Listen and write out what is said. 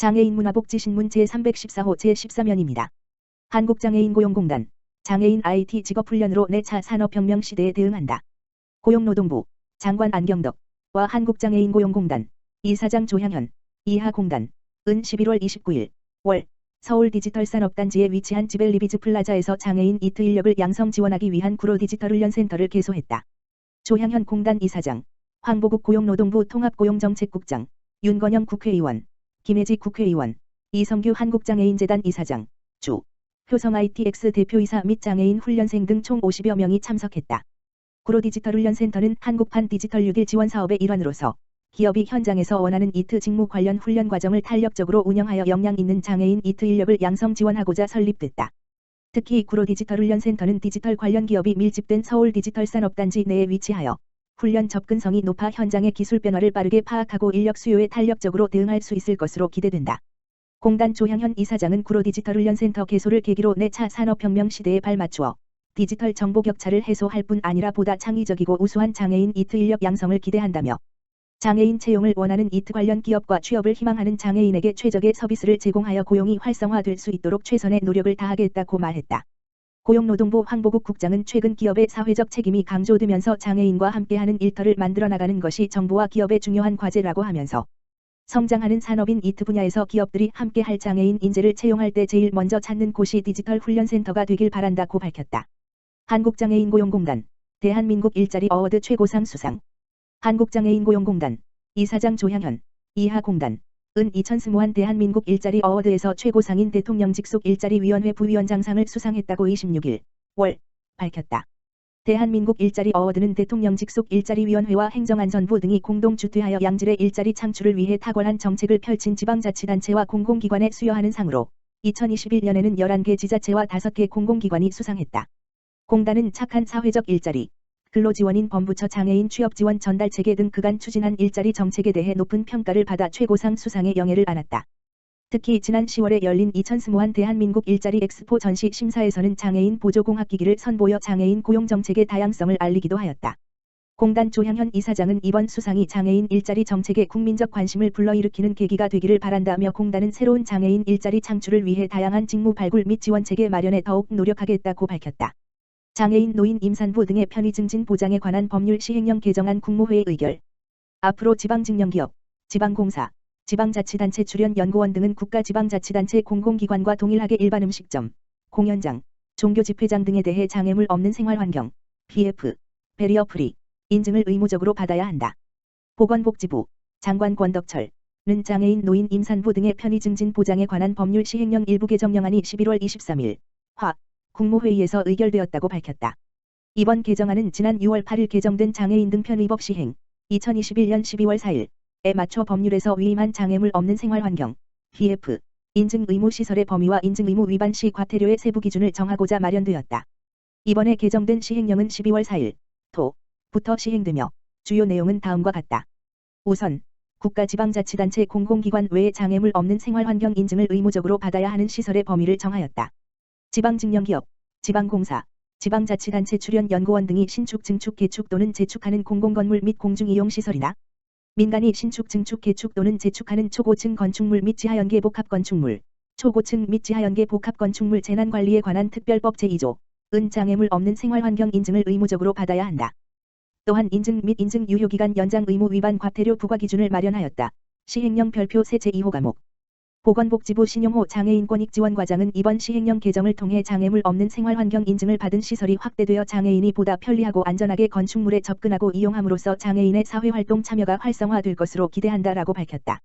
장애인 문화복지신문 제314호 제13면입니다. 한국장애인고용공단, 장애인 IT 직업훈련으로 4차 산업혁명 시대에 대응한다. 고용노동부, 장관 안경덕과 한국장애인고용공단, 이사장 조향현, 이하공단, 은 11월 29일, 월, 서울 디지털산업단지에 위치한 지벨리비즈 플라자에서 장애인 이트 인력을 양성 지원하기 위한 구로 디지털 훈련센터를 개소했다. 조향현 공단 이사장, 황보국 고용노동부 통합고용정책국장, 윤건영 국회의원, 김혜지 국회의원, 이성규 한국장애인재단 이사장, 주, 효성 ITX 대표이사 및 장애인 훈련생 등 총 50여 명이 참석했다. 구로 디지털 훈련센터는 한국판 디지털 6.1 지원 사업의 일환으로서 기업이 현장에서 원하는 이트 직무 관련 훈련 과정을 탄력적으로 운영하여 역량 있는 장애인 이트 인력을 양성 지원하고자 설립됐다. 특히 구로 디지털 훈련센터는 디지털 관련 기업이 밀집된 서울 디지털 산업단지 내에 위치하여 훈련 접근성이 높아 현장의 기술 변화를 빠르게 파악하고 인력 수요에 탄력적으로 대응할 수 있을 것으로 기대된다. 공단 조향현 이사장은 구로 디지털 훈련센터 개소를 계기로 4차 산업혁명 시대에 발맞추어 디지털 정보 격차를 해소할 뿐 아니라 보다 창의적이고 우수한 장애인 이트 인력 양성을 기대한다며 장애인 채용을 원하는 이트 관련 기업과 취업을 희망하는 장애인에게 최적의 서비스를 제공하여 고용이 활성화될 수 있도록 최선의 노력을 다하겠다고 말했다. 고용노동부 황보국 국장은 최근 기업의 사회적 책임이 강조되면서 장애인과 함께하는 일터를 만들어 나가는 것이 정부와 기업의 중요한 과제라고 하면서 성장하는 산업인 이트 분야에서 기업들이 함께할 장애인 인재를 채용할 때 제일 먼저 찾는 곳이 디지털 훈련센터가 되길 바란다고 밝혔다. 한국장애인고용공단, 대한민국 일자리 어워드 최고상 수상. 한국장애인고용공단, 이사장 조향현, 이하공단, 은 2020한 대한민국 일자리 어워드에서 최고상인 대통령 직속 일자리위원회 부위원장상을 수상했다고 26일, 월, 밝혔다. 대한민국 일자리 어워드는 대통령 직속 일자리위원회와 행정안전부 등이 공동 주최하여 양질의 일자리 창출을 위해 탁월한 정책을 펼친 지방자치단체와 공공기관에 수여하는 상으로 2021년에는 11개 지자체와 5개 공공기관이 수상했다. 공단은 착한 사회적 일자리, 근로지원인 범부처 장애인 취업지원 전달체계 등 그간 추진한 일자리 정책에 대해 높은 평가를 받아 최고상 수상의 영예를 안았다. 특히 지난 10월에 열린 2020한 대한민국 일자리 엑스포 전시 심사에서는 장애인 보조공학기기를 선보여 장애인 고용정책의 다양성을 알리기도 하였다. 공단 조향현 이사장은 이번 수상이 장애인 일자리 정책에 국민적 관심을 불러일으키는 계기가 되기를 바란다며 공단은 새로운 장애인 일자리 창출을 위해 다양한 직무 발굴 및 지원체계 마련에 더욱 노력하겠다고 밝혔다. 장애인 노인 임산부 등의 편의 증진 보장에 관한 법률 시행령 개정안 국무회의 의결. 앞으로 지방직영기업, 지방공사, 지방자치단체 주련연구원 등은 국가지방자치단체 공공기관과 동일하게 일반 음식점, 공연장, 종교집회장 등에 대해 장애물 없는 생활환경, BF, 베리어 프리, 인증을 의무적으로 받아야 한다. 보건복지부, 장관 권덕철은 장애인 노인 임산부 등의 편의 증진 보장에 관한 법률 시행령 일부 개정령안이 11월 23일, 화, 국무회의에서 의결되었다고 밝혔다. 이번 개정안은 지난 6월 8일 개정된 장애인 등 편의법 시행, 2021년 12월 4일에 맞춰 법률에서 위임한 장애물 없는 생활환경, BF, 인증 의무 시설의 범위와 인증 의무 위반 시 과태료의 세부 기준을 정하고자 마련되었다. 이번에 개정된 시행령은 12월 4일, 토부터 시행되며 주요 내용은 다음과 같다. 우선, 국가지방자치단체 공공기관 외에 장애물 없는 생활환경 인증을 의무적으로 받아야 하는 시설의 범위를 정하였다. 지방직영기업, 지방공사, 지방자치단체 출연연구원 등이 신축, 증축, 개축 또는 재축하는 공공건물 및 공중이용시설이나 민간이 신축, 증축, 개축 또는 재축하는 초고층 건축물 및 지하연계 복합건축물, 초고층 및 지하연계 복합건축물 재난관리에 관한 특별법 제2조, 은 장애물 없는 생활환경 인증을 의무적으로 받아야 한다. 또한 인증 및 인증 유효기간 연장 의무 위반 과태료 부과 기준을 마련하였다. 시행령 별표 세 제2호 과목. 보건복지부 신용호 장애인권익지원과장은 이번 시행령 개정을 통해 장애물 없는 생활환경 인증을 받은 시설이 확대되어 장애인이 보다 편리하고 안전하게 건축물에 접근하고 이용함으로써 장애인의 사회활동 참여가 활성화될 것으로 기대한다라고 밝혔다.